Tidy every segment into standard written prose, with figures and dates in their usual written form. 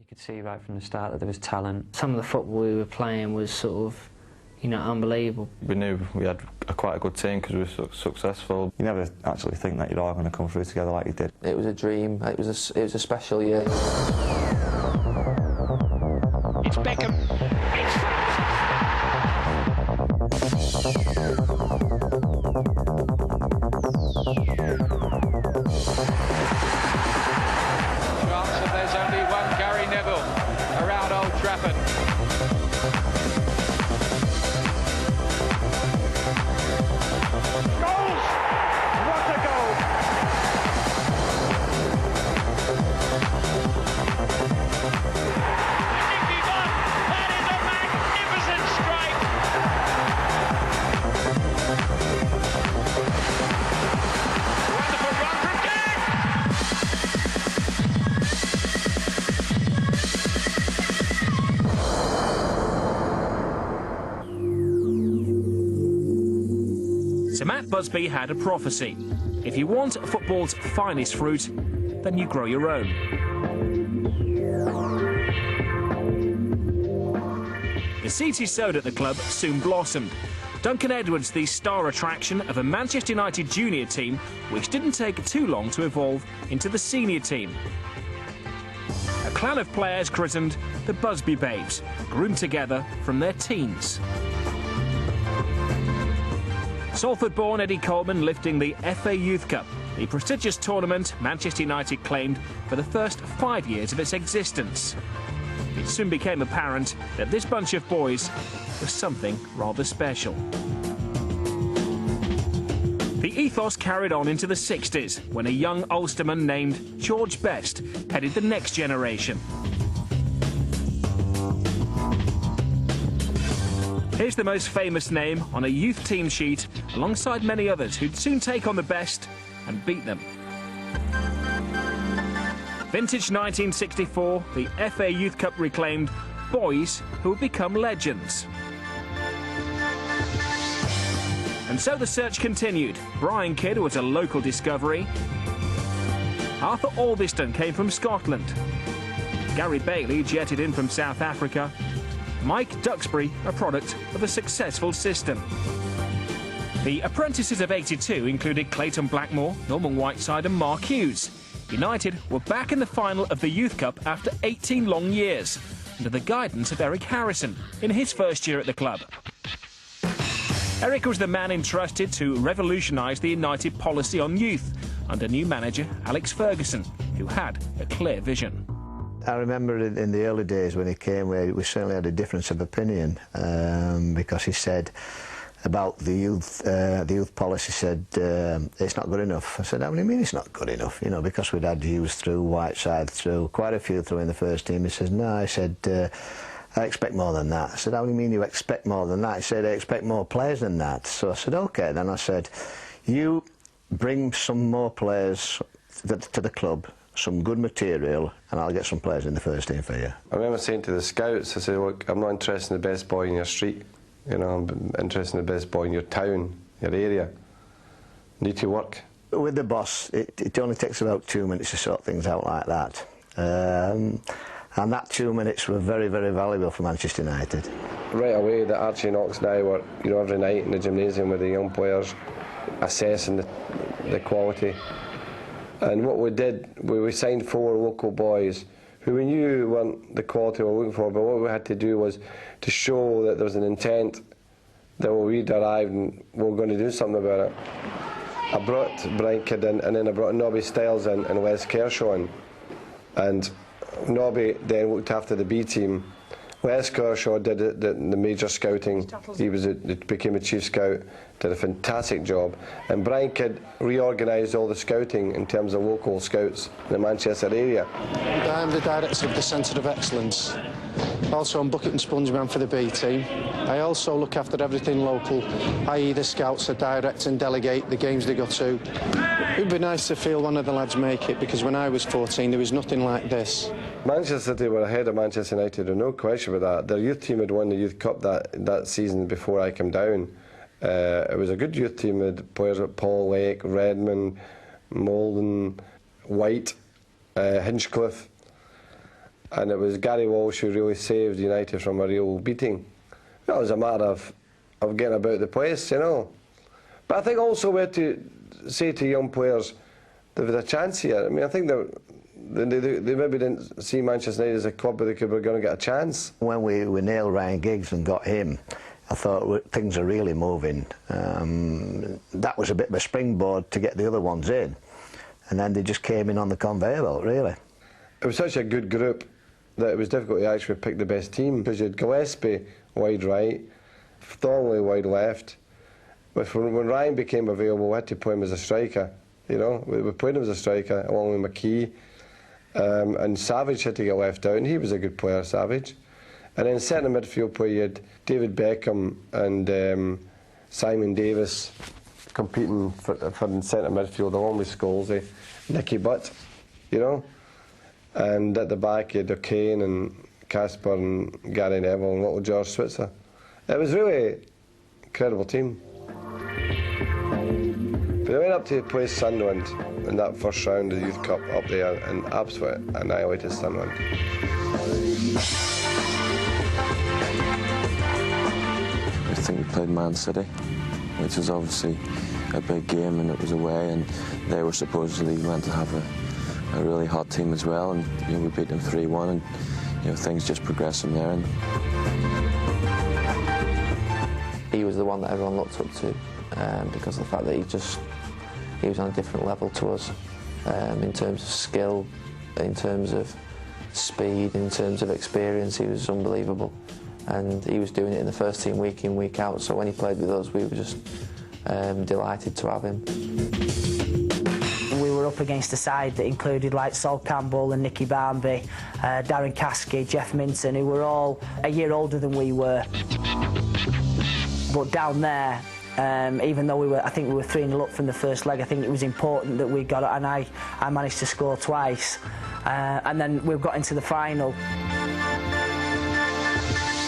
could see right from the start that there was talent. Some of the football we were playing was sort of, you know, unbelievable. We knew we had quite a good team because we were so successful. You never actually think that you're all going to come through together like you did. It was a dream. It was a special year. It's Beckham. There's only one Gary Neville around Old Trafford. Goals! What a goal! That is a magnificent strike! Wonderful run from King! So Matt Busby had a prophecy. If you want football's finest fruit, then you grow your own. The seeds he sowed at the club soon blossomed. Duncan Edwards, the star attraction of a Manchester United junior team, which didn't take too long to evolve into the senior team. A clan of players christened the Busby Babes, groomed together from their teens. Salford-born Eddie Coleman lifting the FA Youth Cup, the prestigious tournament Manchester United claimed for the first 5 years of its existence. It soon became apparent that this bunch of boys was something rather special. The ethos carried on into the 60s when a young Ulsterman named George Best headed the next generation. Here's the most famous name on a youth team sheet, alongside many others who'd soon take on the best and beat them. Vintage 1964, the FA Youth Cup reclaimed boys who would become legends. And so the search continued. Brian Kidd was a local discovery. Arthur Albiston came from Scotland. Gary Bailey jetted in from South Africa. Mike Duxbury, a product of a successful system. The apprentices of '82 included Clayton Blackmore, Norman Whiteside and Mark Hughes. United were back in the final of the Youth Cup after 18 long years, under the guidance of Eric Harrison in his first year at the club. Eric was the man entrusted to revolutionise the United policy on youth under new manager Alex Ferguson, who had a clear vision. I remember in the early days when he came, we certainly had a difference of opinion because he said about the youth policy, said it's not good enough. I said, how do you mean it's not good enough? You know, because we'd had Hughes through, Whiteside through, quite a few through in the first team. He says, no, I said, I expect more than that. I said, how do you mean you expect more than that? He said, I expect more players than that. So I said, OK. Then I said, you bring some more players to the club, some good material, and I'll get some players in the first team for you. I remember saying to the scouts, I said, look, I'm not interested in the best boy in your street. You know, I'm interested in the best boy in your town, your area. Need to work. With the boss, it only takes about 2 minutes to sort things out like that. And that 2 minutes were very, very valuable for Manchester United. Right away, the Archie and Ox now were, you know, every night in the gymnasium with the young players, assessing the quality. And what we did, we signed 4 local boys who we knew weren't the quality we were looking for, but what we had to do was to show that there was an intent that we'd arrived and we were going to do something about it. I brought Brian Kidd in, and then I brought Nobby Stiles in and Wes Kershaw in. And Nobby then looked after the B team. Wes Kershaw did the major scouting. He became a chief scout, did a fantastic job. And Brian Kidd reorganised all the scouting in terms of local scouts in the Manchester area. I'm the director of the Centre of Excellence. Also, I'm bucket and sponge man for the B team. I also look after everything local, i.e. the scouts that direct and delegate the games they go to. It would be nice to feel one of the lads make it, because when I was 14 there was nothing like this. Manchester City were ahead of Manchester United, there's no question about that. Their youth team had won the Youth Cup that season before I came down. It was a good youth team with players like Paul Lake, Redmond, Molden, White, Hinchcliffe. and it was Gary Walsh who really saved United from a real beating. It was a matter of getting about the place, you know. But I think also we had to say to young players, there was a chance here. I mean, I think they maybe didn't see Manchester United as a club where they were going to get a chance. When we nailed Ryan Giggs and got him, I thought things are really moving. That was a bit of a springboard to get the other ones in, and then they just came in on the conveyor belt, really. It was such a good group that it was difficult to actually pick the best team, because you had Gillespie wide right, Thornley wide left. But when Ryan became available, we had to play him as a striker. You know, we played him as a striker along with McKee, and Savage had to get left out, and he was a good player, Savage. And then centre midfield play, you had David Beckham and Simon Davis competing for centre midfield along with Scholesy, Nicky Butt, you know. And at the back you had O'Kane and Casper and Gary Neville and little George Switzer. It was really an incredible team. But they went up to play Sunderland in that first round of the Youth Cup up there and absolutely annihilated Sunderland. I think we played Man City, which was obviously a big game, and it was away, and they were supposedly meant to have a really hot team as well, and you know, we beat them 3-1, and you know, things just progressed from there. And he was the one that everyone looked up to because of the fact that he was on a different level to us in terms of skill, in terms of speed, in terms of experience. He was unbelievable, and he was doing it in the first team week in, week out, so when he played with us we were just delighted to have him. We were up against a side that included like Sol Campbell and Nicky Barmby, Darren Caskey, Jeff Minton, who were all a year older than we were. But down there, even though I think we were 3-0 up from the first leg, I think it was important that we got it, and I managed to score twice. And then we got into the final.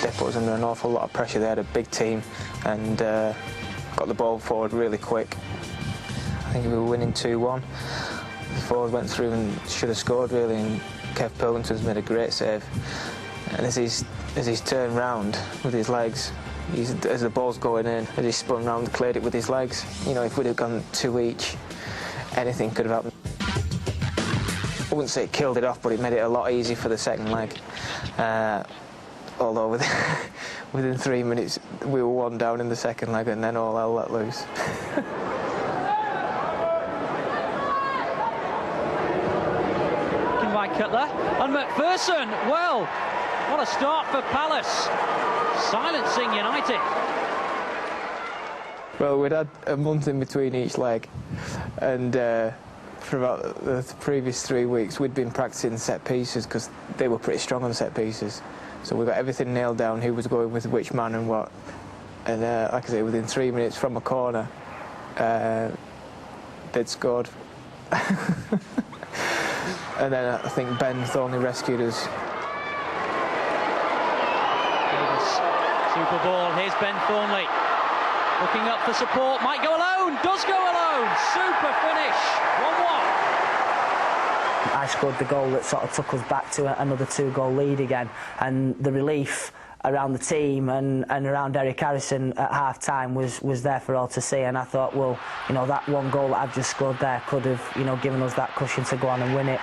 Depot was under an awful lot of pressure. They had a big team and got the ball forward really quick. I think we were winning 2-1. The forward went through and should have scored really, and Kev Pilkington's made a great save. And as he's turned round with his legs, as the ball's going in, as he spun round and cleared it with his legs. You know, if we'd have gone 2 each, anything could have happened. I wouldn't say it killed it off, but it made it a lot easier for the second leg. Although within 3 minutes we were 1 down in the second leg, and then all hell let loose. By Cutler and McPherson. Well, what a start for Palace, silencing United. Well, we'd had a month in between each leg, and for about the previous 3 weeks we'd been practicing set pieces because they were pretty strong on set pieces. So we got everything nailed down, who was going with which man and what. And like I say, within 3 minutes from a corner, they'd scored. And then I think Ben Thornley rescued us. Super ball, here's Ben Thornley. Looking up for support, might go alone, does go alone. Super finish, 1-1. I scored the goal that sort of took us back to another 2-goal lead again, and the relief around the team and around Eric Harrison at half-time was there for all to see. And I thought, well, you know, that 1 goal that I've just scored there could have, you know, given us that cushion to go on and win it.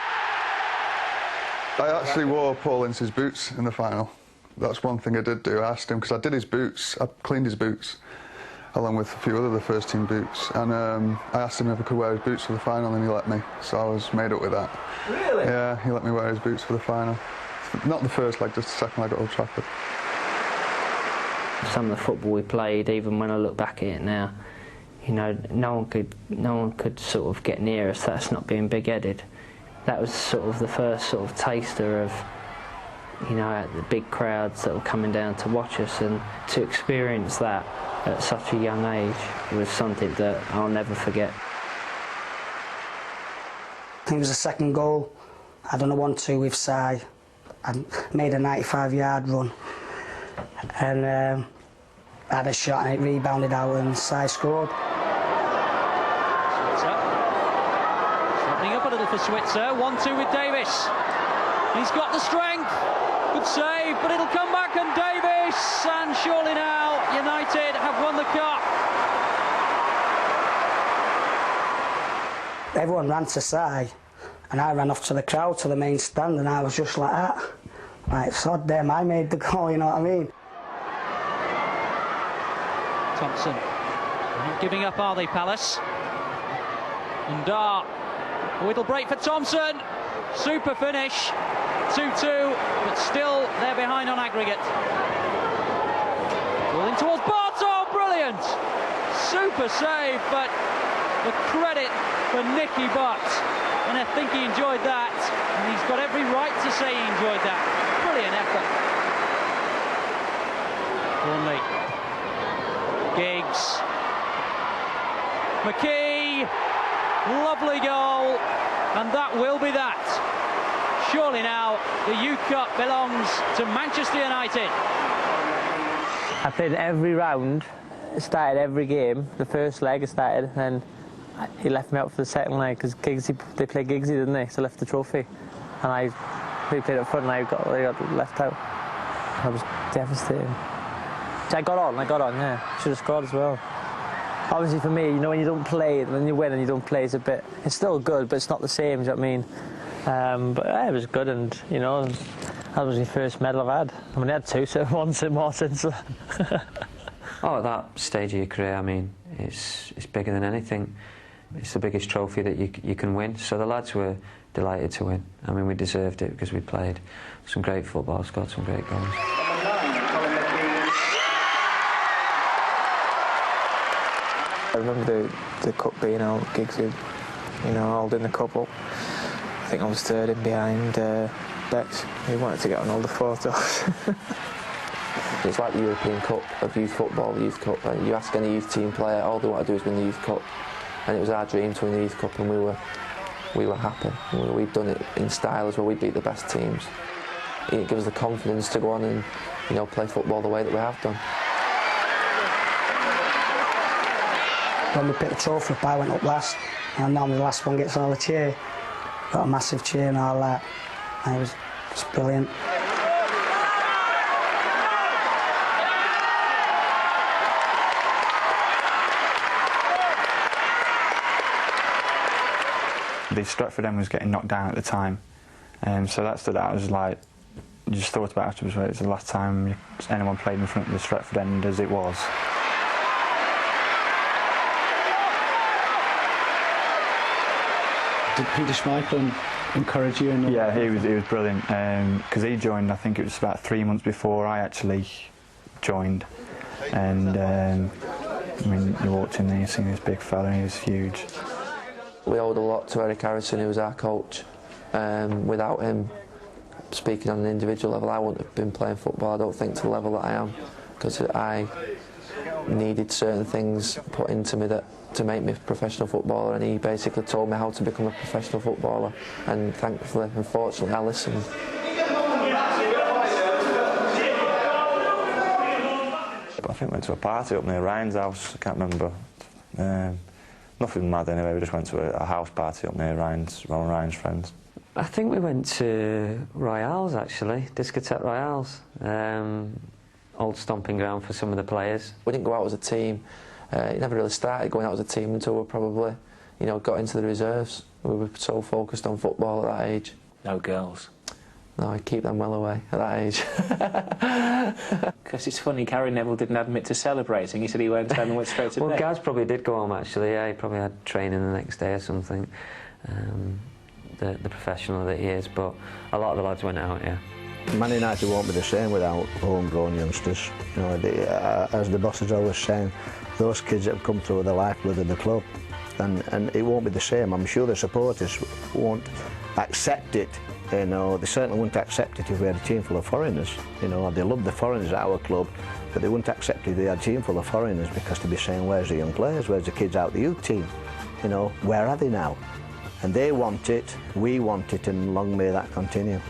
I actually wore Paul Ince's boots in the final. That's one thing I did do. I asked him, because I did his boots, I cleaned his boots along with a few other first team boots, and I asked him if I could wear his boots for the final, and he let me, so I was made up with that. Really? Yeah, he let me wear his boots for the final. Not the first leg, just the second leg at Old Trafford. Some of the football we played, even when I look back at it now, you know, no one could sort of get near us. That's not being big-headed. That was sort of the first sort of taster of, you know, the big crowds that were coming down to watch us, and to experience that at such a young age was something that I'll never forget. I think it was the second goal. I done a 1-2 with Si. I made a 95-yard run, and I had a shot and it rebounded out and Si scored. Switzer. Opening up a little for Switzer. 1-2 with Davis. He's got the strength. Good save, but it'll come back, and Davis, and surely now United have won the cup. Everyone ran to Si, and I ran off to the crowd, to the main stand, and I was just like that. Like, sod them, I made the goal, you know what I mean? Thompson, not giving up, are they, Palace? And it'll break for Thompson. Super finish. 2-2, but still they're behind on aggregate. Rolling towards Barton, brilliant! Super save, but the credit for Nicky Butt. And I think he enjoyed that, and he's got every right to say he enjoyed that. Brilliant effort. Thornley. Giggs. McKee. Lovely goal, and that will be that. Surely now the Youth Cup belongs to Manchester United. I played every round, started every game. The first leg I started, and he left me out for the second leg because they played Giggsy, didn't they? So I left the trophy, and we played up front, and I got left out. I was devastated. I got on, yeah. Should have scored as well. Obviously for me, you know, when you don't play, when you win and you don't play, it's still good, but it's not the same, do you know what I mean? But yeah, it was good, and you know, that was the first medal I've had. I mean, I had two, so once and more since. Oh, at that stage of your career, I mean, it's bigger than anything. It's the biggest trophy that you can win. So the lads were delighted to win. I mean, we deserved it because we played some great football, scored some great goals. I remember the cup being out, Giggsy, you know, holding the cup up. I think I was third in behind Bex. He wanted to get on all the photos. It's like the European Cup of youth football, the Youth Cup. And you ask any youth team player, all they want to do is win the Youth Cup. And it was our dream to win the Youth Cup, and we were happy. We'd done it in style as well. We beat the best teams. It gives us the confidence to go on and, you know, play football the way that we have done. When we picked the trophy up, I went up last, and normally the last one gets all the cheer. Got a massive cheer and all that. And it was just brilliant. The Stretford End was getting knocked down at the time, so that stood out as like, you just thought about it afterwards, it's the last time anyone played in front of the Stretford End as it was. Did Peter Schmeichel encourage you? Yeah, he was brilliant, because he joined, I think it was about 3 months before I actually joined, and I mean, you walked in there, you see this big fella, he was huge. We owed a lot to Eric Harrison, who was our coach. Without him, speaking on an individual level, I wouldn't have been playing football, I don't think, to the level that I am, because I needed certain things put into me to make me a professional footballer, and he basically told me how to become a professional footballer, and thankfully, unfortunately, I listened. But I think we went to a party up near Ryan's house, I can't remember. Nothing mad anyway, we just went to a house party up near Ryan's friends. I think we went to Royals, actually, Discotheque Royals. Old stomping ground for some of the players. We didn't go out as a team. It never really started going out as a team until we probably, you know, got into the reserves. We were so focused on football at that age. No girls? No, I keep them well away at that age. Because it's funny, Gary Neville didn't admit to celebrating. He said he went home and went straight to bed. Well, Gaz probably did go home, actually. Yeah, he probably had training the next day or something. The professional that he is, but a lot of the lads went out, yeah. Man United won't be the same without homegrown youngsters. You know, as the boss is always saying, those kids that have come through the lifeblood of the club, and it won't be the same. I'm sure the supporters won't accept it. You know, they certainly wouldn't accept it if we had a team full of foreigners. You know, they love the foreigners at our club, but they wouldn't accept it if they had a team full of foreigners, because they'd be saying, where's the young players, where's the kids out the youth team? You know, where are they now? And they want it, we want it, and long may that continue.